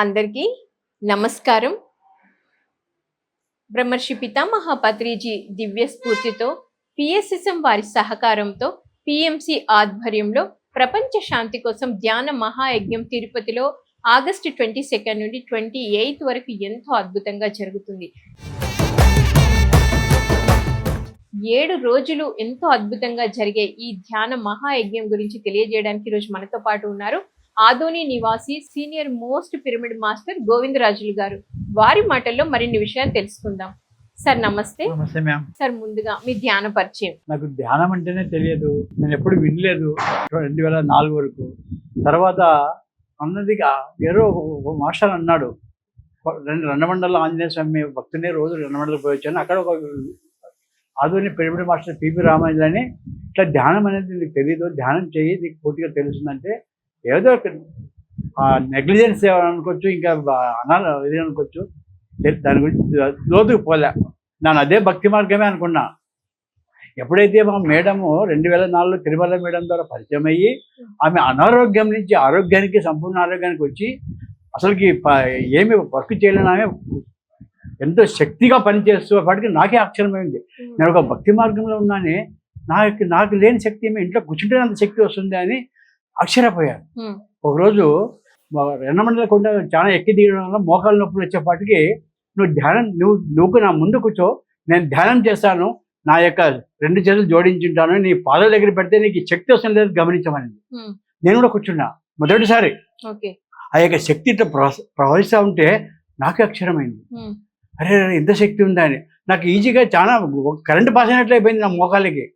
అందరికీ నమస్కారం. బ్రహ్మర్షి పితామహ పత్రిజీ దివ్య స్ఫూర్తితో పిఎస్ఎస్ఎం వారి సహకారంతో పిఎంసి ఆధ్వర్యంలో ప్రపంచ శాంతి కోసం ధ్యాన మహాయజ్ఞం తిరుపతిలో ఆగస్టు 22 నుండి 28 వరకు ఎంతో అద్భుతంగా జరుగుతుంది. 7 రోజులు ఎంతో అద్భుతంగా జరిగే ఈ ధ్యాన మహాయజ్ఞం గురించి తెలియజేయడానికి ఈరోజు మనతో పాటు ఉన్నారు ఆదోని నివాసి senior most pyramid master Govindarajulu గారు. వారి మాటల్లో మరిన్ని విషయాలు తెలుసుకుందాం. సార్ నమస్తే. నమస్తే మ్యామ్. సార్ ముందుగా మీ ధ్యాన పరిచయం. నాకు ధ్యానం అంటేనే తెలియదు, నేను ఎప్పుడు వినలేదు 2004 వరకు. తర్వాత అన్నది ఎవరో మాస్టర్ అన్నాడు, రెండమండల ఆంజనేయ స్వామి భక్తునే రోజు రెండమండలకు పోయి వచ్చాను. అక్కడ ఒక ఆధునిక పిరమిడ్ మాస్టర్ పిపి రామాయణ అని, ఇట్లా ధ్యానం అనేది నీకు తెలియదు, ధ్యానం చేయి నీకు పూర్తిగా తెలుస్తుందంటే ఏదో నెగ్లిజెన్స్ అనుకోవచ్చు, ఇంకా ఇది అనుకోవచ్చు, దాని గురించి లోతుకు పోలే. నేను అదే భక్తి మార్గమే అనుకున్నా. ఎప్పుడైతే మా మేడము 2004లో తిరుమల మేడం ద్వారా పరిచయం అయ్యి ఆమె అనారోగ్యం నుంచి ఆరోగ్యానికి, సంపూర్ణ ఆరోగ్యానికి వచ్చి అసలుకి ఏమి వర్క్ చేయలేని ఆమె ఎంతో శక్తిగా పనిచేస్తూ వాటికి నాకే ఆశ్చర్యమైంది. నేను ఒక భక్తి మార్గంలో ఉన్నానే, నాకు లేని శక్తి ఏమి ఇంట్లో కూర్చుంటే అంత శక్తి వస్తుంది అని ఆశ్చర్యపోయాను. ఒకరోజు రెండమండల కొండ చాలా ఎక్కి దిగడం వల్ల మోకాలు నొప్పులు వచ్చేపాటికి, నువ్వు నా ముందు కూర్చో, నేను ధ్యానం చేస్తాను, నా యొక్క 2 చేతులు జోడించుంటాను, నీ పాదాల దగ్గర పెడితే నీకు శక్తి వస్తుంది లేదు గమనించమని. నేను కూడా కూర్చున్నా. మొదటిసారి ఆ యొక్క శక్తి ఇట్లా ప్రవహిస్తూ ఉంటే నాకే అక్షరమైంది. అరే ఇంత శక్తి ఉందా అని. నాకు ఈజీగా చాలా కరెంటు పాస్ అయినట్లు అయిపోయింది నా మోకాలకి.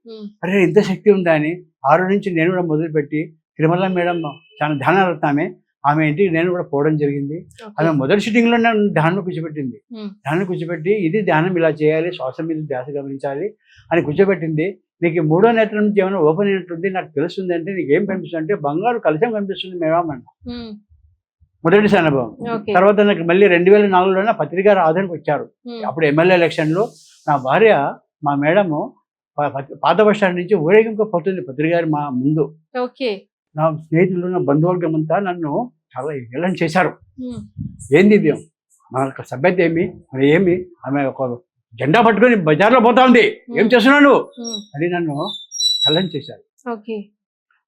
అరే ఇంత శక్తి ఉందా అని 6 నుంచి నేను కూడా మొదలుపెట్టి, తిరుమల మేడం చాలా ధ్యానరత్నమే, ఆమె ఇంటికి నేను కూడా పోవడం జరిగింది. ఆమె మొదటి సిట్టింగ్లో నన్ను ధ్యానం కూర్చోబెట్టింది. ధ్యానం కూర్చోబెట్టి ఇది ధ్యానం ఇలా చేయాలి, శ్వాస మీద ధ్యాస గమనించాలి అని కూర్చోబెట్టింది. నీకు 3వ నేత్రం నుంచి ఏమైనా ఓపెన్ అయినట్టుంది, నాకు తెలుస్తుంది అంటే నీకు ఏం కనిపిస్తుంది అంటే బంగారు కలశం కనిపిస్తుంది మేడం అన్న. మొదటి అనుభవం. తర్వాత నాకు మళ్ళీ 2004లోనే పత్రికా ఆదరణకు వచ్చారు. అప్పుడు ఎమ్మెల్యే ఎలక్షన్లో నా భార్య మా మేడము పాత బస్ స్టాండ్ నుంచి ఊరేగింపు పోతుంది పత్రికారి మా ముందు. నా స్నేహితులు, నా బంధువర్గం అంతా నన్ను చాలా హేళన చేశారు. ఏంది ఇది, మన సభ్యత ఏమి, మరి ఏమి, ఆమె ఒక జెండా పట్టుకొని బజార్లో పోతా ఉంది, ఏం చేస్తున్నావు నువ్వు అని నన్ను హేళన చేశారు.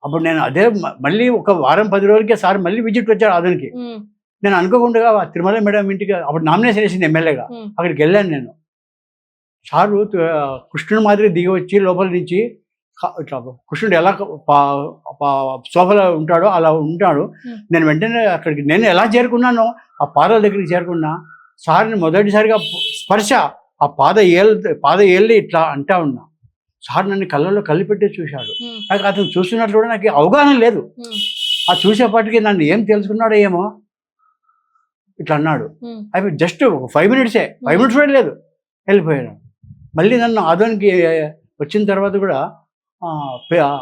అప్పుడు నేను అదే మళ్ళీ ఒక వారం 10 రోజులకే సార్ మళ్ళీ విజిట్ వచ్చాడు ఆదోనికి. నేను అనుకోకుండా తిరుమల మేడం ఇంటికి అప్పుడు నామినేషన్ వేసింది ఎమ్మెల్యేగా, అక్కడికి వెళ్ళాను నేను. సారు కృష్ణుడి మాదిరి దిగి వచ్చి లోపల నుంచి ఇట్లా కృష్ణుడు ఎలా సోఫలో ఉంటాడో అలా ఉంటాడు. నేను వెంటనే అక్కడికి నేను ఎలా చేరుకున్నానో ఆ పాదాల దగ్గరికి చేరుకున్నా. సార్ని మొదటిసారిగా స్పర్శ ఆ పాద ఏళ్ళి ఇట్లా అంటా ఉన్నా. సార్ నన్ను కళ్ళల్లో కళ్ళు పెట్టి చూశాడు. నాకు అతను చూస్తున్నట్లు కూడా నాకు అవగాహన లేదు. ఆ చూసేపాటికి నన్ను ఏం తెలుసుకున్నాడో ఏమో ఇట్లా అన్నాడు. అవి జస్ట్ 5 మినిట్సే, 5 మినిట్స్ కూడా లేదు, వెళ్ళిపోయాను. మళ్ళీ నన్ను ఆదోనికి వచ్చిన తర్వాత కూడా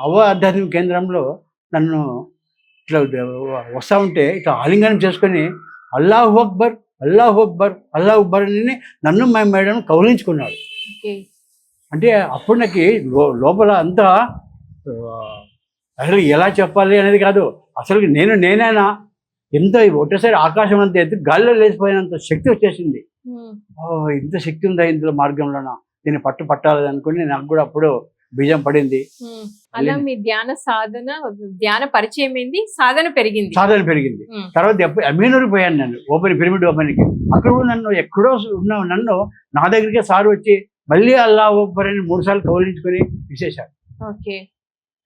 అవ్వ ఆధ్యాత్మిక కేంద్రంలో నన్ను ఇట్లా వస్తూ ఉంటే ఇట్లా ఆలింగనం చేసుకొని అల్లాహు అక్బర్, అల్లాహు అక్బర్, అల్లాహు అక్బర్ అని నన్ను మా మేడం కౌలించుకున్నాడు. అంటే అప్పుడు నాకు లోపల అంతా అసలు ఎలా చెప్పాలి అనేది కాదు, అసలు నేనైనా ఎంత ఒకటేసారి ఆకాశం అంతా ఎత్తు గాలిలో లేచిపోయినంత శక్తి వచ్చేసింది. ఇంత శక్తి ఉందా ఇందులో మార్గంలోనా, దీన్ని పట్టాలి అనుకుని నాకు కూడా అప్పుడు బీజం పడింది. అలా మీ ధ్యాన పరిచయం అయింది, సాధన పెరిగింది. తర్వాత అమీనూరు పోయాను నేను, పిరమిడ్ ఓపెన్కి. అక్కడ నన్ను ఎక్కడో ఉన్న నన్ను నా దగ్గరికే సార్ వచ్చి మళ్ళీ అల్లా అక్బర్ అని 3 సార్లు కౌలించుకొని విశేషాలు.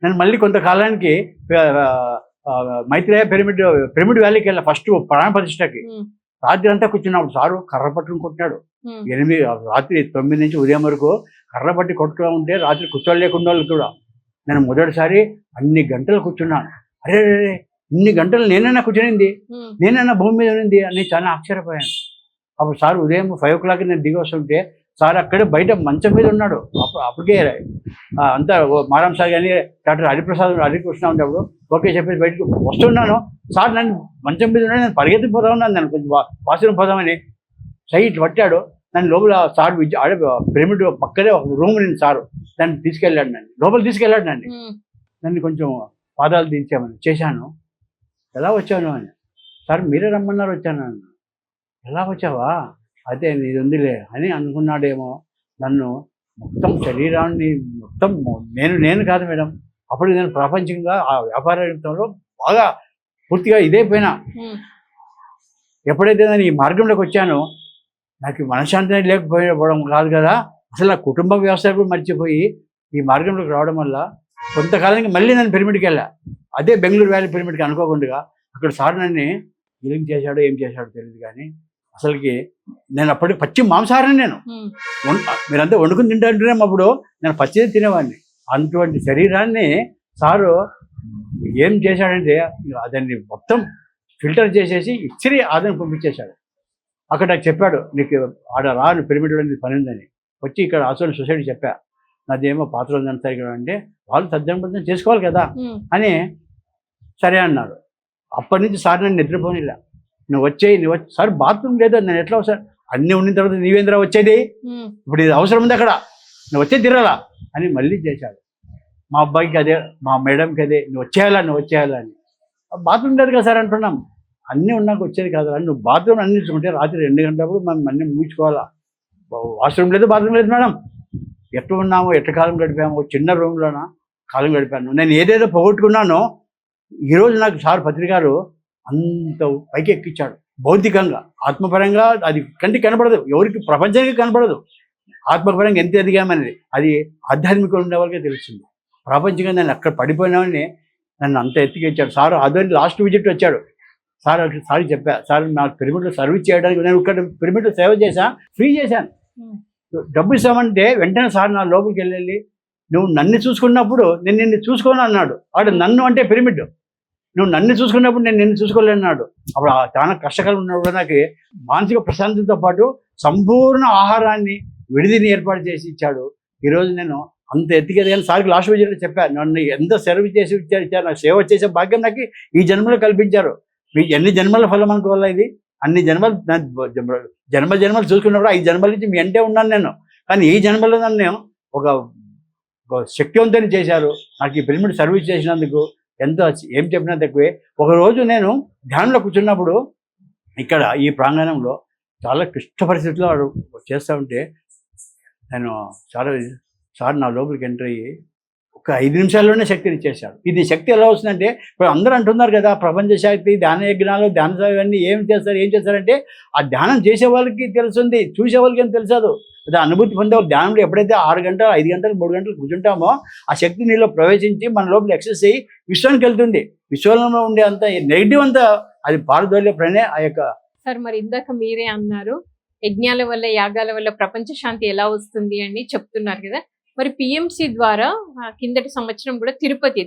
నేను మళ్ళీ కొంతకాలానికి మైత్రేయ పిరమిడ్ వ్యాలీకి వెళ్ళా. ఫస్ట్ ప్రాణ ప్రతిష్టకి రాత్రి అంతా కూర్చున్నప్పుడు సారు కర్ర పట్టుకుని కొట్టినాడు. రాత్రి 9 నుంచి ఉదయం వరకు కర్ర పట్టి కొట్టుకుని ఉంటే రాత్రి కూర్చోలేకుండా కూడా. నేను మొదటిసారి అన్ని గంటలు కూర్చున్నాను. అరే ఇన్ని గంటలు నేనైనా కూర్చునింది, నేనైనా భూమి మీద ఉంది అని చాలా ఆశ్చర్యపోయాను. అప్పుడు సార్ ఉదయం 5 o'clock నేను దిగి వస్తుంటే సార్ అక్కడే బయట మంచం మీద ఉన్నాడు. అప్పటికే అంతా మారం సార్ కానీ డాక్టర్ హరికృష్ణ ఉండేప్పుడు ఓకే చెప్పేసి బయటకు వస్తున్నాను. సార్ నన్ను మంచం మీద ఉన్నాడు, నేను పరిగెత్తిపోతా ఉన్నాను. నన్ను కొంచెం వాష్రూమ్ పోదామని సైట్ పట్టాడు. నన్ను లోపల సార్ పిరమిడ్ పక్కనే ఒక రూమ్ నేను సారు నన్ను తీసుకెళ్ళాడు, లోపల తీసుకెళ్ళాడు నన్ను కొంచెం పాదాలు దించామని చేశాను. ఎలా వచ్చాను అని సార్ మీరే రమ్మన్నారు వచ్చాను అన్న. ఎలా వచ్చావా? అయితే నీది ఉందిలే అని అనుకున్నాడేమో. నన్ను మొత్తం శరీరాన్ని మొత్తం నేను కాదు మేడం, అప్పుడు నేను ప్రాపంచికంగా ఆ వ్యాపార రంగంలో బాగా పూర్తిగా ఇదైపోయినా. ఎప్పుడైతే నేను ఈ మార్గంలోకి వచ్చానో నాకు మనశ్శాంతి లేకపోవడం కాదు కదా, అసలు నా కుటుంబ వ్యవస్థ కూడా మర్చిపోయి ఈ మార్గంలోకి రావడం వల్ల కొంతకాలానికి మళ్ళీ నేను పిరమిడ్కి వెళ్ళా. అదే బెంగళూరు వ్యాలీ పిరమిడ్కి అనుకోకుండా. అక్కడ సార్ నన్ను ఏం చేశాడో తెలియదు కానీ అసలుకి నేను అప్పటికి పచ్చి మాంసాహారం నేను మీరంతా వండుకుని తింటాంటేనేమో అప్పుడు నేను పచ్చిదే తినేవాడిని. అటువంటి శరీరాన్ని సారు ఏం చేశాడంటే దాన్ని మొత్తం ఫిల్టర్ చేసేసి ఇచ్చిరి ఆదరణ పంపించేశాడు. అక్కడ నాకు చెప్పాడు, నీకు ఆడ రా పిరమిడ్లో నీ పని ఉందని. వచ్చి ఇక్కడ ఆసోని సొసైటీ చెప్పా, నాదేమో పాత్రలు ఉందని సరిగ్గా అంటే వాళ్ళు తద్దంపతం చేసుకోవాలి కదా అని సరే అన్నారు. అప్పటి నుంచి సార్ నన్ను నిద్రపోనిలా. నువ్వు వచ్చేయి సార్ బాత్రూమ్ లేదు, నేను ఎట్లా సార్ అన్నీ ఉండిన తర్వాత నీవేంద్రా వచ్చేది, ఇప్పుడు ఇది అవసరం ఉంది అక్కడ, నువ్వు వచ్చే తిరగాలా అని మళ్ళీ చేశాడు. మా అబ్బాయికి అదే, మా మేడంకి అదే, నువ్వు వచ్చేయాలా అని. బాత్రూమ్ లేదు కదా సార్ అంటున్నాం. అన్నీ ఉన్నాక వచ్చేది కాదు అని, నువ్వు బాత్రూమ్ అన్ని చూసుకుంటే రాత్రి 2 గంటలప్పుడు మనం అన్నీ ముగించుకోవాలా. వాష్రూమ్ లేదు, బాత్రూమ్ లేదు మేడం. ఎట్లా ఉన్నామో ఎట్లా కాలం గడిపామో, చిన్న రూమ్లోన కాలం గడిపాను. నేను ఏదేదో పోగొట్టుకున్నానో ఈరోజు నాకు సార్ పత్రికారు అంత పైకి ఎక్కించాడు. భౌతికంగా ఆత్మపరంగా అది కంటికి కనపడదు, ఎవరికి ప్రపంచానికి కనపడదు. ఆత్మపరంగా ఎంత ఎదిగామనేది అది ఆధ్యాత్మికంగా ఉండే వాళ్ళకే తెలుస్తుంది. ప్రపంచంగా నేను అక్కడ పడిపోయినామని నన్ను అంత ఎత్తికిచ్చాడు సార్. అదే లాస్ట్ విజిట్ వచ్చాడు సార్. సార్ చెప్పా, సార్ నాకు పిరమిడ్లో సర్వీస్ చేయడానికి నేను ఇక్కడ పిరమిడ్లో సేవ చేశాను, ఫ్రీ చేశాను, డబ్బు ఇస్తామంటే వెంటనే సార్ నా లోపలికి వెళ్ళి నువ్వు నన్ను చూసుకున్నప్పుడు నేను నిన్ను చూసుకోను అన్నాడు. వాడు నన్ను అంటే పిరమిడ్, నువ్వు నన్ను చూసుకున్నప్పుడు నేను నిన్ను చూసుకోలేన్నాడు. అప్పుడు చాలా కష్టకాలం ఉన్నప్పుడు నాకు మానసిక ప్రశాంతతతో పాటు సంపూర్ణ ఆహారాన్ని విడిదిని ఏర్పాటు చేసి ఇచ్చాడు. ఈరోజు నేను అంత ఎత్తికేది కానీ సార్కి లాస్ట్ విజిట్లో చెప్పాను, నన్ను ఎంత సర్వీస్ చేసి ఇచ్చారు, నాకు సేవ చేసే భాగ్యం నాకు ఈ జన్మలో కల్పించారు. మీకు ఎన్ని జన్మల ఫలం అనుకోవాలా ఇది, అన్ని జన్మలు జన్మలు చూసుకున్నప్పుడు 5 జన్మల నుంచి మీ అంటే ఉన్నాను నేను. కానీ ఈ జన్మలో నన్ను ఒక శక్తివంతుని చేశారు. నాకు ఈ పిరమిడ్ సర్వీస్ చేసినందుకు ఎంతో ఏం చెప్పినా తక్కువే. ఒకరోజు నేను ధ్యానంలో కూర్చున్నప్పుడు ఇక్కడ ఈ ప్రాంగణంలో చాలా క్లిష్ట పరిస్థితుల్లో చేస్తూ ఉంటే నేను సార్ నా లోపలికి ఎంటర్ అయ్యి ఒక 5 నిమిషాల్లోనే శక్తిని ఇచ్చేశాడు. ఇది శక్తి ఎలా వస్తుందంటే ఇప్పుడు అందరూ అంటున్నారు కదా ప్రపంచ శక్తి, ధ్యాన యజ్ఞాలు, ధ్యాన ఇవన్నీ ఏం చేస్తారంటే ఆ ధ్యానం చేసే వాళ్ళకి తెలుస్తుంది, చూసే వాళ్ళకి ఏం తెలుసదు. అది అనుభూతి పొందే ధ్యానంలో ఎప్పుడైతే 6 గంటలు 5 గంటలు 3 గంటలు కూర్చుంటామో ఆ శక్తి నీలో ప్రవేశించి మన లోపల ఎక్సెస్ అయ్యి విశ్వానికి వెళ్తుంది. విశ్వంలో ఉండే అంత నెగిటివ్ అంతా అది పారదోలే ప్రణే ఆ యొక్క. సార్ మరి ఇందాక మీరే అన్నారు యజ్ఞాల వల్ల యాగాల వల్ల ప్రపంచ శాంతి ఎలా వస్తుంది అని చెప్తున్నారు కదా. మరి పిఎంసి ద్వారా కిందటి సంవత్సరం కూడా తిరుపతి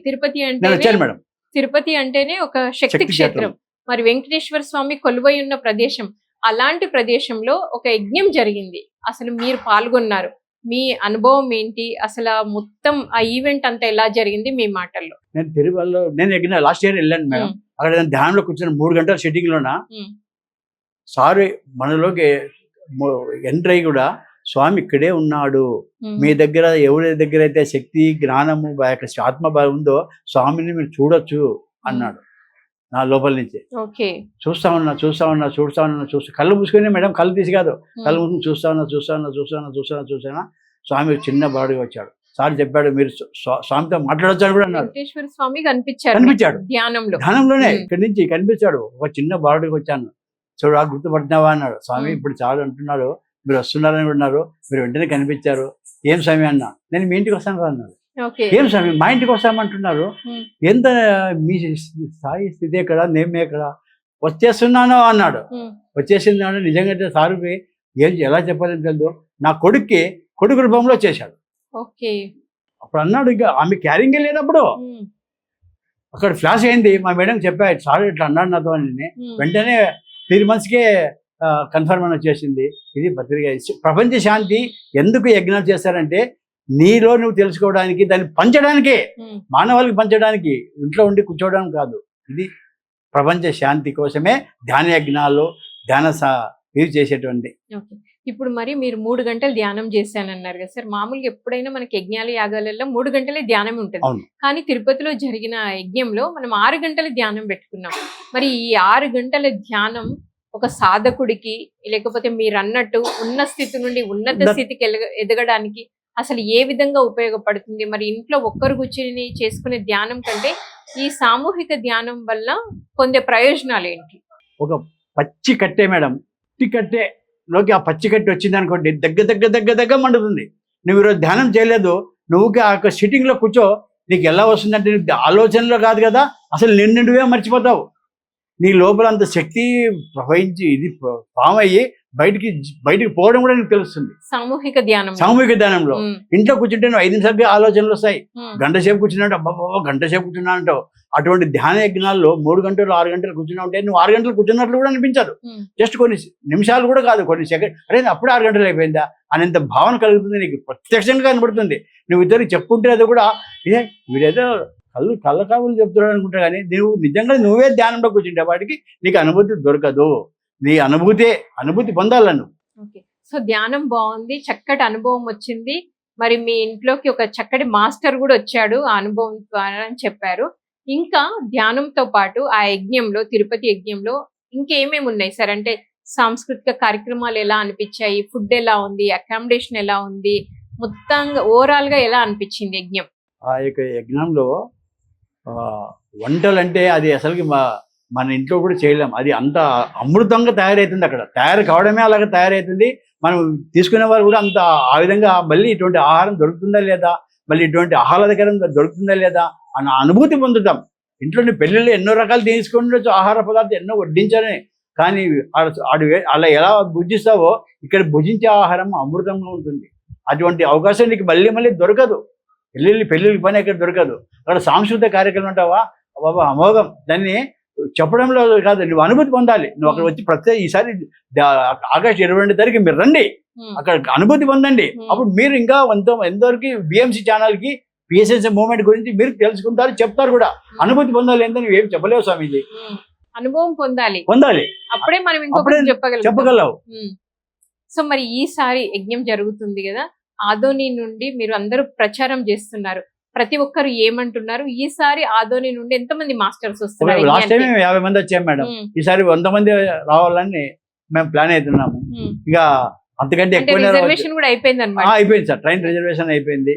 అంటేనే ఒక శక్తి క్షేత్రం. మరి వెంకటేశ్వర స్వామి కొలువై ఉన్న ప్రదేశం, అలాంటి ప్రదేశంలో ఒక యజ్ఞం జరిగింది. అసలు మీరు పాల్గొన్నారు, మీ అనుభవం ఏంటి, అసలు మొత్తం ఆ ఈవెంట్ అంతా ఎలా జరిగింది మీ మాటల్లో? నేను తిరుపతిలో నేను లాస్ట్ ఇయర్ వెళ్ళాను మేడం. అక్కడ నేను ధ్యానంలో కూర్చొని 3 గంటల సిట్టింగ్ లోన సారీ మనలోకి ఎంటర్ అయ్యి కూడా స్వామి ఇక్కడే ఉన్నాడు, మీ దగ్గర ఎవరి దగ్గర అయితే శక్తి జ్ఞానము ఆత్మభావం ఉందో స్వామిని మీరు చూడొచ్చు అన్నాడు. నా లోపల నుంచి చూస్తా ఉన్నా కళ్ళు మూసుకొని మేడం, కళ్ళు తీసి కాదు, కళ్ళు మూసుకొని చూస్తా ఉన్నా. స్వామి చిన్న బాడుగా వచ్చాడు. సార్ చెప్పాడు మీరు స్వామితో మాట్లాడొచ్చు కూడా అన్నాడు. వెంకటేశ్వర స్వామి కనిపించాడు ధ్యానంలోనే ఇక్కడి నుంచి కనిపించాడు. ఒక చిన్న బాడుగా వచ్చాను, చూడ గుర్తుపడుతున్నావా అన్నాడు. స్వామి ఇప్పుడు చాలా అంటున్నారు, మీరు వస్తున్నారని ఉన్నారు, మీరు వెంటనే కనిపించారు. ఏం స్వామి అన్నా, నేను మీ ఇంటికి వస్తాను అన్నాడు. ఏం స్వామి మా ఇంటికి వస్తామంటున్నారు, ఎంత మీ స్థాయి స్థితి ఎక్కడ, నేను ఎక్కడ వచ్చేస్తున్నాను అన్నాడు. వచ్చేసింది నిజంగా సారుకి ఏం ఎలా చెప్పాలని తెలియదు. నా కొడుకు రూపంలో చేశాడు. అప్పుడు అన్నాడు, ఇంకా ఆమె క్యారింగ్ లేనప్పుడు అక్కడ ఫ్లాష్ అయింది. మా మేడం చెప్పాడు, సార్ ఇట్లా అన్నాడు నాతో అని. వెంటనే 3 monthsకే కన్ఫర్మ్ అని వచ్చేసింది. ఇది పత్రిక. ప్రపంచ శాంతి ఎందుకు యజ్ఞాలు చేస్తారంటే నీలో నువ్వు తెలుసుకోవడానికి, దాన్ని పంచడానికి, మానవాళికి పంచడానికి, ఇంట్లో ఉండి కూర్చోవడానికి కాదు. ఇది ప్రపంచ శాంతి కోసమే ధ్యాన యజ్ఞాలు, ధ్యాన ఇవి చేసేటువంటి. ఇప్పుడు మరి మీరు 3 గంటలు ధ్యానం చేశానన్నారు కదా సార్. మామూలుగా ఎప్పుడైనా మనకి యజ్ఞాలు, యాగాలలో 3 గంటలే ధ్యానం ఉంటది. అవును. కానీ తిరుపతిలో జరిగిన యజ్ఞంలో మనం 6 గంటల ధ్యానం పెట్టుకున్నాం. మరి ఈ 6 గంటల ధ్యానం ఒక సాధకుడికి, లేకపోతే మీరన్నట్టు ఉన్న స్థితి నుండి ఉన్నత స్థితికి ఎదగడానికి అసలు ఏ విధంగా ఉపయోగపడుతుంది? మరి ఇంట్లో ఒక్కరు కూర్చుని చేసుకునే ధ్యానం కంటే ఈ సామూహిక ధ్యానం వల్ల పొందే ప్రయోజనాలు ఏంటి? ఒక పచ్చి కట్టే మేడం, పచ్చి కట్టేలోకి ఆ పచ్చి కట్టె వచ్చింది అనుకోండి, దగ్గర మండుతుంది. నువ్వు ఈరోజు ధ్యానం చేయలేదు, నువ్వు ఆ యొక్క సిట్టింగ్లో కూర్చో, నీకు ఎలా వస్తుందంటే నీకు ఆలోచనలో కాదు కదా, అసలు నిన్నువే మర్చిపోతావు. నీ లోపల అంత శక్తి ప్రవహించి ఇది ఫామ్ అయ్యి బయటికి పోవడం కూడా నీకు తెలుస్తుంది. సామూహిక ధ్యానంలో ఇంట్లో కూర్చుంటే నువ్వు 5 నిమిషాలకి ఆలోచనలు వస్తాయి. గంట సేపు కూర్చున్నాడు, అబ్బాబా గంట సేపు కూర్చున్నా అంటావు. అటువంటి ధ్యాన యజ్ఞాల్లో 3 గంటలు 6 గంటలు కూర్చున్నా ఉంటే నువ్వు 6 గంటలు కూర్చున్నట్లు కూడా అనిపించదు. జస్ట్ కొన్ని నిమిషాలు కూడా కాదు, కొన్ని సెకండ్, అరే అప్పుడే 6 గంటలు అయిపోయిందా అనేంత భావన కలుగుతుంది, నీకు ప్రత్యక్షంగా కనబడుతుంది. నువ్వు ఇద్దరికి చెప్పుకుంటే అది కూడా ఇదే వీడేదో కళ్ళ కావులు చెప్తున్నాడు అనుకుంటా, కానీ నువ్వు నిజంగా నువ్వే ధ్యానంలో కూర్చుంటే వాటికి నీకు అనుభూతి దొరకదు. నీ అనుభూతి పొందాల నువ్వు. ఓకే. సో ధ్యానం బాగుంది, చక్కటి అనుభవం వచ్చింది. మరి మీ ఇంట్లోకి ఒక చక్కటి మాస్టర్ కూడా వచ్చాడు ఆ అనుభవం ద్వారా అని చెప్పారు. ఇంకా ధ్యానంతో పాటు ఆ యజ్ఞంలో, తిరుపతి యజ్ఞంలో ఇంకేమేమి ఉన్నాయి సార్? అంటే సాంస్కృతిక కార్యక్రమాలు ఎలా అనిపించాయి, ఫుడ్ ఎలా ఉంది, అకామిడేషన్ ఎలా ఉంది, మొత్తంగా ఓవరాల్ గా ఎలా అనిపించింది యజ్ఞం? ఆ యొక్క యజ్ఞంలో వంటలు అంటే అది అసలుకి మన ఇంట్లో కూడా చేయలేం. అది అంత అమృతంగా తయారవుతుంది. అక్కడ తయారు కావడమే అలాగే తయారవుతుంది. మనం తీసుకునే వారు కూడా అంత ఆ విధంగా మళ్ళీ ఇటువంటి ఆహారం దొరుకుతుందా లేదా, మళ్ళీ ఇటువంటి ఆహ్లాదకరం దొరుకుతుందా లేదా అన్న అనుభూతి పొందుతాం. ఇంట్లోని పెళ్ళిళ్ళు ఎన్నో రకాలు తీసుకుండొచ్చు, ఆహార పదార్థాలు ఎన్నో వడ్డించాలని, కానీ అలా ఎలా భుజిస్తావో ఇక్కడ భుజించే ఆహారం అమృతంగా ఉంటుంది. అటువంటి అవకాశం నీకు మళ్ళీ దొరకదు. పెళ్ళిళ్ళకి పని ఎక్కడ దొరకదు. అక్కడ సాంస్కృతిక కార్యక్రమం అంటావా, బాబా అమోఘం. దాన్ని చెప్పడంలో కాదు, నువ్వు అనుభూతి పొందాలి. నువ్వు అక్కడ వచ్చి ఈసారి ఆగస్టు 22 తారీఖు మీరు రండి, అక్కడ అనుభూతి పొందండి. అప్పుడు మీరు ఇంకా ఎంతవరకు బిఎంసి ఛానల్కి పిఎస్ఎస్ మూవ్మెంట్ గురించి మీరు తెలుసుకుంటారు, చెప్తారు కూడా. అనుభూతి పొందాలి అంటే నువ్వేం చెప్పలేవు స్వామీజీ. అనుభవం పొందాలి, అప్పుడే మనం చెప్పగలవు. సో మరి ఈసారి యజ్ఞం జరుగుతుంది కదా, ఆదోని నుండి మీరు అందరూ ప్రచారం చేస్తున్నారు. ప్రతి ఒక్కరు ఏమంటున్నారు? ఈసారి ఆదోని నుండి ఎంతమంది మాస్టర్స్ వస్తున్నారు? లాస్ట్ టైం 50 మంది వచ్చాం మేడం, ఈసారి 100 మంది రావాలని మేము ప్లాన్ అవుతున్నాము. ఇక అంతకంటే ఎక్కువ రిజర్వేషన్ కూడా అయిపోయింది అన్నమాట. అయిపోయింది సార్, ట్రైన్ రిజర్వేషన్ అయిపోయింది.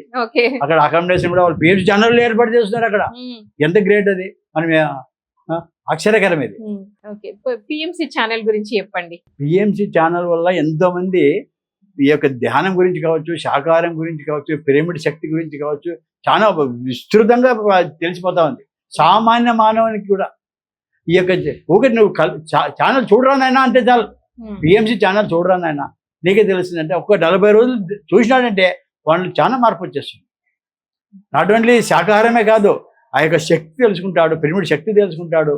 అక్కడ అకామిడేషన్ కూడా వాళ్ళు పిఎంసి ఛానల్ ఏర్పాటు చేస్తున్నారు అక్కడ. ఎంత గ్రేట్ అది, మనం అక్షరకరం ఇది. పిఎంసి ఛానల్ గురించి చెప్పండి. పిఎంసి ఛానల్ వల్ల ఎంతో మంది ఈ యొక్క ధ్యానం గురించి కావచ్చు, శాకాహారం గురించి కావచ్చు, పిరమిడ్ శక్తి గురించి కావచ్చు, చాలా విస్తృతంగా తెలిసిపోతా ఉంది సామాన్య మానవునికి కూడా. ఈ యొక్క ఒకటి నువ్వు ఛానల్ చూడరానైనా అంటే చాలు, పిఎంసి ఛానల్ చూడరానైనా నీకే తెలుస్తుందంటే ఒక్క 40 రోజులు చూసినాడంటే వాళ్ళు చాలా మార్పు వచ్చేస్తుంది. నాట్ ఓన్లీ శాకాహారమే కాదు, ఆ యొక్క శక్తి తెలుసుకుంటాడు, పిరమిడ్ శక్తి తెలుసుకుంటాడు,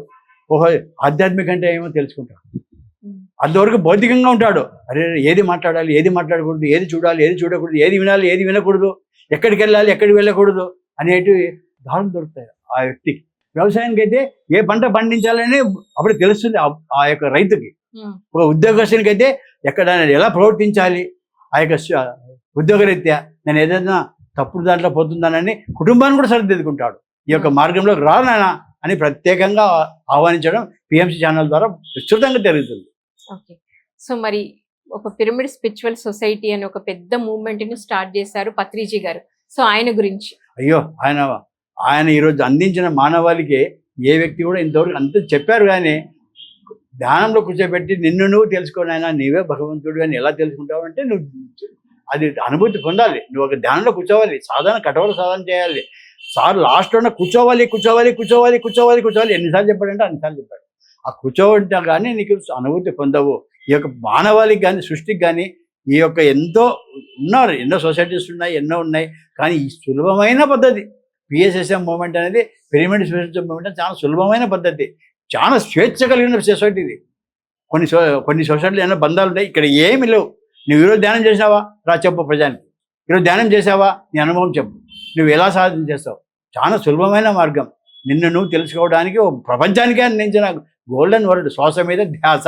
ఓహో ఆధ్యాత్మిక అంటే ఏమో తెలుసుకుంటాడు. అంతవరకు భౌతికంగా ఉంటాడు. అరే ఏది మాట్లాడాలి, ఏది మాట్లాడకూడదు, ఏది చూడాలి, ఏది చూడకూడదు, ఏది వినాలి, ఏది వినకూడదు, ఎక్కడికి వెళ్ళాలి, ఎక్కడికి వెళ్ళకూడదు అనేటివి దారులు దొరుకుతాయి ఆ వ్యక్తికి. వ్యవసాయానికి అయితే ఏ పంట పండించాలని అప్పుడు తెలుస్తుంది ఆ యొక్క రైతుకి. ఒక ఉద్యోగస్తునికి అయితే ఎక్కడ ఎలా ప్రవర్తించాలి, ఆ యొక్క ఉద్యోగరీత్యా నేను ఏదైనా తప్పుడు దాంట్లో పోతుందానని కుటుంబాన్ని కూడా సరిదిద్దుకుంటాడు. ఈ యొక్క మార్గంలోకి రానా అని ప్రత్యేకంగా ఆహ్వానించడం పిఎంసి ఛానల్ ద్వారా విస్తృతంగా జరుగుతుంది. ఓకే. సో మరి ఒక పిరమిడ్ స్పిరిచువల్ సొసైటీ అని ఒక పెద్ద మూవ్మెంట్ ని స్టార్ట్ చేశారు పత్రిజీ గారు. సో ఆయన గురించి అయ్యో ఆయన ఈరోజు అందించిన మానవాళికి ఏ వ్యక్తి కూడా ఇంతవరకు అంత చెప్పారు, కానీ ధ్యానంలో కూర్చోబెట్టి నిన్ను నువ్వు తెలుసుకోనైనా నీవే భగవంతుడు అని ఎలా తెలుసుకుంటావు అంటే నువ్వు అది అనుభూతి పొందాలి. నువ్వు ఒక ధ్యానంలో కూర్చోవాలి, కఠోర సాధన చేయాలి. సార్ లాస్ట్లోనే కూర్చోవాలి ఎన్నిసార్లు చెప్పాడంటే అన్నిసార్లు చెప్పాడు. ఆ కూర్చోవడం కానీ నీకు అనుభూతి పొందవు. ఈ యొక్క మానవాళికి కానీ సృష్టికి కానీ ఈ యొక్క ఎన్నో సొసైటీస్ ఉన్నాయి, ఎన్నో ఉన్నాయి, కానీ ఈ సులభమైన పద్ధతి పిఎస్ఎస్ఎం మూవ్మెంట్ అనేది, పిరమిడ్ స్పిరిచువల్ మూవ్మెంట్ చాలా సులభమైన పద్ధతి, చాలా స్వేచ్ఛ కలిగిన సొసైటీ ఇది. కొన్ని సొసైటీలు ఎన్నో బంధాలు ఉంటాయి, ఇక్కడ ఏమి లేవు. నువ్వు ఈరోజు ధ్యానం చేసావా రా చెప్పు ప్రజానికి, ఈరోజు ధ్యానం చేసావా నీ అనుభవం చెప్పు, నువ్వు ఎలా సాధన చేస్తావు. చాలా సులభమైన మార్గం. నిన్ను నువ్వు తెలుసుకోవడానికి ప్రపంచానికే అందించిన గోల్డెన్ వర్డ్, శ్వాస మీద ధ్యాస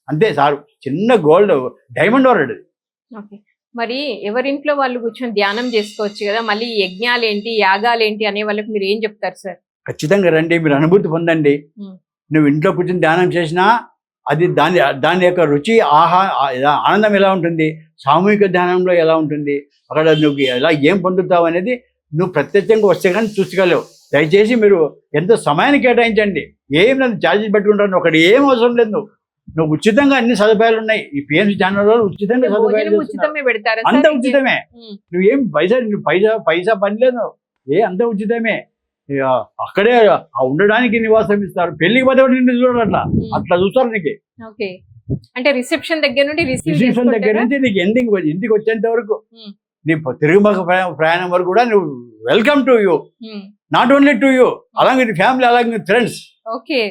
అంతే సార్. చిన్న డైమండ్ వర్డ్, ఓకే. మరి ఎవరింట్లో వాళ్ళు కూర్చొని ధ్యానం చేసుకోవచ్చు కదా! మళ్ళీ ఈ యజ్ఞాలేంటి, యాగాలేంటి అనే వాళ్ళకి మీరు ఏం చెప్తారు సార్? ఖచ్చితంగా రండి, మీరు అనుభూతి పొందండి. హ్మ్. నువ్వు ఇంట్లో కూర్చొని ధ్యానం చేసినా అది దాని దాని యొక్క రుచి ఆనందం ఎలా ఉంటుంది, సామూహిక ధ్యానంలో ఎలా ఉంటుంది, అక్కడ నువ్వు ఎలా ఏం పొందుతావు అనేది నువ్వు ప్రత్యక్షంగా వస్తే కానీ చూసుకోలేవు. దయచేసి మీరు ఎంతో సమయాన్ని కేటాయించండి. ఏం లేదు, ఛార్జెస్ పెట్టుకుంటాను ఒకటి ఏం అవసరం లేదు. నువ్వు ఉచితంగా అన్ని సదుపాయాలు ఉన్నాయి. ఈ పిఎంసి ఛానల్లో ఉచితంగా సదుపాయాలు భోజనం చేస్తున్నారు. ఉచితమే పెడతారా అంత సార్? ఉచితమే. హ్మ్. నువ్వేం పైసా పని లేదు. అంత ఉచితమే. ఇక అక్కడే ఉండడానికి నివాసం ఇస్తారు. పెళ్లికి పోతే కూడా నిన్ను చూడరు, అట్లా అట్లా చూస్తారు నీకు. ఓకే. అంటే రిసెప్షన్ దగ్గర నుండి రిసెప్షన్ దగ్గర నుంచి నీకు ఇంటికి వచ్చేంత వరకు, నీ తిరుగుమక ప్రయాణం వరకు కూడా నువ్వు welcome to you, not only to you, అలాగే నీ ఫ్యామిలీ, అలాగే నీ ఫ్రెండ్స్. ఓకే.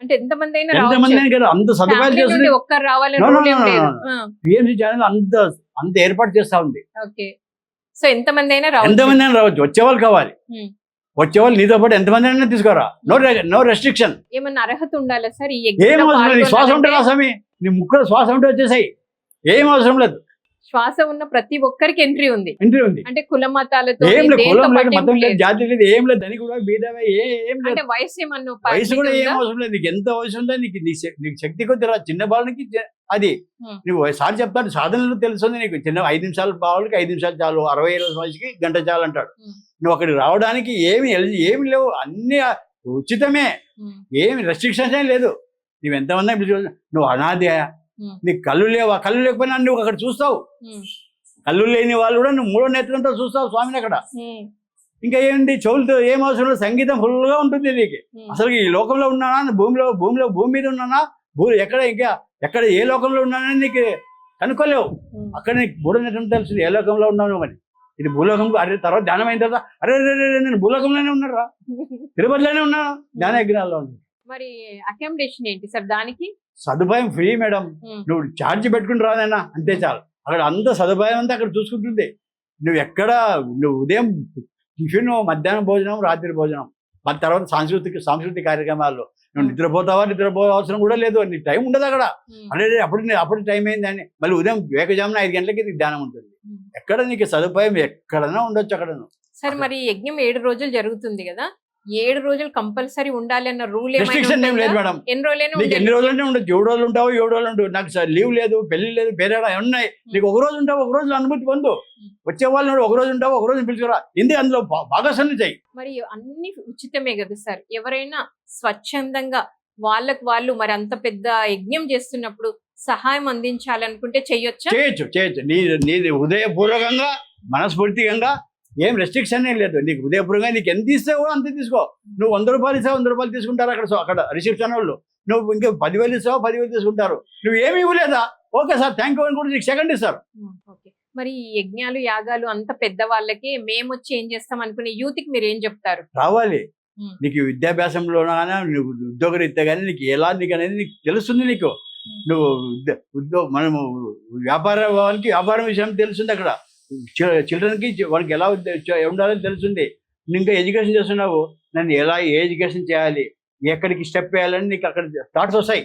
అంటే ఎంతమంది అయినా ఎంతమంది అయినా కదా, అంత సదుపాయాలు చేస్తుంది. ఒక్కరు రావాలని No, no, రూల్ ఏం no, no, లేదు. no. పిఎంసి ఛానల్ అంత ఏర్పాటు చేస్తా ఉంది. ఓకే. సో ఎంతమంది అయినా రావచ్చు. ఎంతమంది అయినా రావచ్చు. వచ్చేవాళ్ళు కావాలి. వచ్చేవాళ్ళు నీతో పాటు ఎంతమంది అయినా తీసుకోరా. No restriction. ఏమన్నా అర్హత ఉండాలా సార్ ఈ ఏం యజ్ఞంలో అవసరం లేదు. శ్వాస ఉంటే పాల్గొనాలంటే? రాసమి, నీ ముక్కలు శ్వాస ఉంటే వచ్చేసాయి. ఏం అవసరం లేదు. శ్వాస ఉన్న ప్రతి ఒక్కరికి ఎంట్రీ ఉంది. ఎంట్రీ ఉంది. అంటే కుల మతాలతో ఏం లేదు, దేంతో కులం లేదు, పట్టింపు మతం లేదు, లేదు. జాతి లేదు, ఏం లేదు. దానికి కూడా బీదవే ఏం లేదు. అంటే వయసు ఏమన్నా వయసు కూడా పరిమితి ఏం ఉందా? అవసరం లేదు. నీకు ఎంత వయసు ఉందో నీకు శక్తి కొద్ది రా. చిన్న బాలునికి అది నువ్వు సార్ చెప్తాడు, సాధనలు తెలుస్తుంది నీకు. చిన్న 5 నిమిషాలు బావులకి 5 నిమిషాలు చాలు, 60 వయసుకి గంట చాలు అంటాడు. నువ్వు అక్కడికి రావడానికి ఏమి లేవు, అన్ని ఉచితమే. ఏమి రెస్ట్రిక్షన్స్ ఏం లేదు. నువ్వు ఎంతమంది, నువ్వు అనాథ, నీకు కళ్ళు లేవా, కళ్ళు లేకపోయినా నువ్వు అక్కడ చూస్తావు. కళ్ళు లేని వాళ్ళు కూడా నువ్వు మూడో నేత్రంతో చూస్తావు స్వామిని అక్కడ. ఇంకా ఏంటి, చెవులతో ఏం అవసరం లేదు. సంగీతం ఫుల్గా ఉంటుంది నీకు. అసలు ఈ లోకంలో ఉన్నానా, భూమి మీద ఉన్నానా, ఎక్కడ ఏ లోకంలో ఉన్నానని నీకు కనుక్కోలేవు. అక్కడ నీకు మూడో నేత్రం తెలుస్తుంది ఏ లోకంలో ఉన్నావు అని. ఇది భూలోకంలో, అరే తర్వాత ధ్యానం అయిన తర్వాత అరే నేను భూలోకంలోనే ఉన్నారా, తిరుపతిలోనే ఉన్నాను, ధ్యాన యజ్ఞాల్లో ఉన్నాను. మరి అకామిడేషన్ ఏంటి సార్ దానికి? సదుపాయం ఫ్రీ మేడం. నువ్వు ఛార్జ్ పెట్టుకుని రాదైనా అంతే చాలు. అక్కడ అంత సదుపాయం అంతా అక్కడ చూసుకుంటుంది. నువ్వు ఉదయం టిఫిన్, మధ్యాహ్నం భోజనం, రాత్రి భోజనం, మళ్ళీ తర్వాత సాంస్కృతిక కార్యక్రమాలు. నువ్వు నిద్రపోతావా అవసరం కూడా లేదు. నీ టైం ఉండదు అక్కడ. అంటే అప్పుడు టైం అయిందని మళ్ళీ ఉదయం వేకజామున 5 గంటలకి నీకు ధ్యానం ఉంటుంది. ఎక్కడ నీకు సదుపాయం ఎక్కడైనా ఉండొచ్చు అక్కడ. సార్ మరి యజ్ఞం 7 రోజులు జరుగుతుంది కదా, 7 రోజులు కంపల్సరీ ఉండాలి అన్న రూల్ రెస్ట్రిక్షన్ ఏం లేదు మేడం. ఎన్ని రోజులైనా నీకు ఎన్ని రోజులంటే ఉండొచ్చు. 7 రోజులు ఉంటావు, 7 రోజులు ఉంటావు. నాకు లీవ్ లేదు, పెళ్లి లేదు, పేరేడా ఉన్నాయి. నీకు ఒక రోజు ఉంటావు, ఒక రోజులో అనుమతి పొందు. వచ్చే వాళ్ళు ఒక రోజు ఉంటావు, ఒక రోజు పిలుచుకురా. ఎందుకు అందులో భాగస్వామ్యం చేయి. మరి అన్ని ఉచితమే కదా సార్. ఎవరైనా స్వచ్ఛందంగా వాళ్ళకు వాళ్ళు మరి అంత పెద్ద యజ్ఞం చేస్తున్నప్పుడు సహాయం అందించాలనుకుంటే చేయొచ్చు. నీది హృదయపూర్వకంగా, మనస్ఫూర్తిగా, ఏం రెస్ట్రిక్షన్ ఏం లేదు. నీకు హృదయపూర్వకంగా నీకు ఎంత ఇస్తావో అంత తీసుకో. నువ్వు 100 రూపాయలు ఇస్తావు, 100 రూపాయలు తీసుకుంటారు అక్కడ రిసెప్షన్ వాళ్ళు. నువ్వు ఇంకా 10,000 ఇస్తావు, 10,000 తీసుకుంటారు. నువ్వు ఏమి ఇవ్వలేదా, ఓకే సార్ థ్యాంక్ యూ అని కూడా నీకు సెకండ్ ఇస్తారు. మరి ఈ యజ్ఞాలు యాగాలు అంత పెద్ద వాళ్ళకి మేము వచ్చి ఏం చేస్తాం అనుకునే యూత్కి మీరు ఏం చెప్తారు? రావాలి. నీకు విద్యాభ్యాసంలోనైనా, నువ్వు ఉద్యోగరీత్యా కానీ నీకు ఎలా నీకు అనేది నీకు తెలుస్తుంది. నీకు మనము వ్యాపారం విషయం తెలుస్తుంది. అక్కడ చిల్డ్రన్కి వాళ్ళకి ఎలా ఉండాలని తెలుస్తుంది. నువ్వు ఇంకా ఎడ్యుకేషన్ చేస్తున్నావు, నన్ను ఏ ఎడ్యుకేషన్ చేయాలి, ఎక్కడికి స్టెప్ వేయాలని నీకు అక్కడ థాట్స్ వస్తాయి.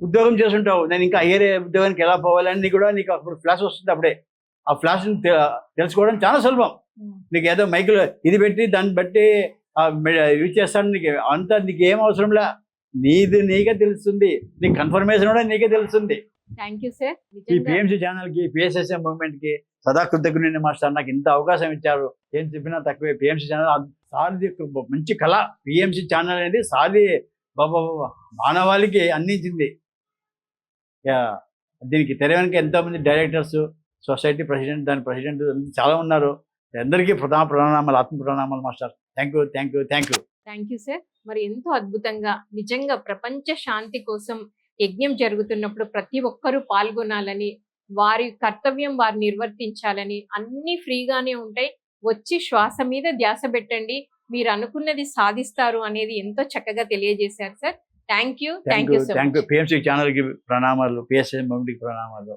ఉద్యోగం చేస్తుంటావు, నేను ఇంకా హైయర్ ఉద్యోగానికి ఎలా పోవాలని కూడా నీకు అప్పుడు ఫ్లాష్ వస్తుంది. అప్పుడే ఆ ఫ్లాష్ని తెలుసుకోవడం చాలా సులభం. నీకు ఏదో మైకులో ఇది పెట్టి దాన్ని బట్టి ఇది చేస్తాను, నీకు ఏం అవసరంలా. నీకే తెలుస్తుంది. నీకు కన్ఫర్మేషన్ కూడా నీకే తెలుస్తుంది. Thank you sir. ఈ పిఎంసి ఛానల్కి, పిఎస్ఎస్ఎం మూవ్మెంట్కి సదా కృతజ్ఞుని మాస్టర్. నాకు ఇంత అవకాశం ఇచ్చారు. ఏం చెప్పినా తక్కువే. పిఎంసి ఛానల్ సాది మంచి కళ. పిఎంసి ఛానల్ అనేది సాది బాబా మానవాళికి అందించింది. దీనికి తెరవడానికి ఎంతోమంది డైరెక్టర్స్, సొసైటీ ప్రెసిడెంట్, దాని ప్రెసిడెంట్ చాలా ఉన్నారు. అందరికీ ప్రణామాలు, ఆత్మ ప్రణామాలు మాస్టర్. Thank you sir. మరి ఎంతో అద్భుతంగా, నిజంగా ప్రపంచ శాంతి కోసం యజ్ఞం జరుగుతున్నప్పుడు ప్రతి ఒక్కరూ పాల్గొనాలని, వారి కర్తవ్యం వారు నిర్వర్తించాలని, అన్ని ఫ్రీగానే ఉంటాయి. వచ్చి శ్వాస మీద ధ్యాస పెట్టండి, మీరు అనుకున్నది సాధిస్తారు అనేది ఎంతో చక్కగా తెలియజేశారు sir. Thank you so much. PMC ఛానల్కి ప్రణామాలు, పిఎస్ఎం మూవ్మెంట్కి ప్రణామాలు.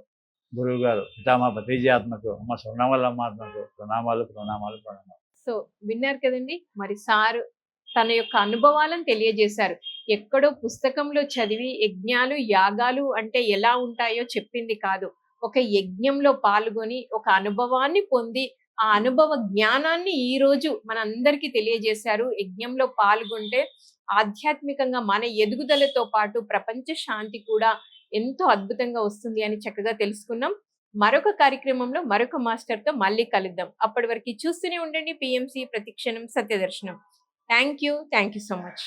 గురువు గారు పితామా భతీజాత్మకు, అమ్మ స్వర్ణవల్లమ్మ ఆత్మకు ప్రణామాలు. సో విన్నారు కదండి, మరి సార్ తన యొక్క అనుభవాలను తెలియజేశారు. ఎక్కడో పుస్తకంలో చదివి యజ్ఞాలు యాగాలు అంటే ఎలా ఉంటాయో చెప్పింది కాదు, ఒక యజ్ఞంలో పాల్గొని ఒక అనుభవాన్ని పొంది ఆ అనుభవ జ్ఞానాన్ని ఈ రోజు మనందరికీ తెలియజేశారు. యజ్ఞంలో పాల్గొంటే ఆధ్యాత్మికంగా మన ఎదుగుదలతో పాటు ప్రపంచ శాంతి కూడా ఎంతో అద్భుతంగా వస్తుంది అని చక్కగా తెలుసుకున్నాం. మరొక కార్యక్రమంలో మరొక మాస్టర్తో మళ్ళీ కలుద్దాం. అప్పటి వరకు చూస్తూనే ఉండండి పిఎంసి ప్రతిక్షణం సత్యదర్శనం. Thank you so much.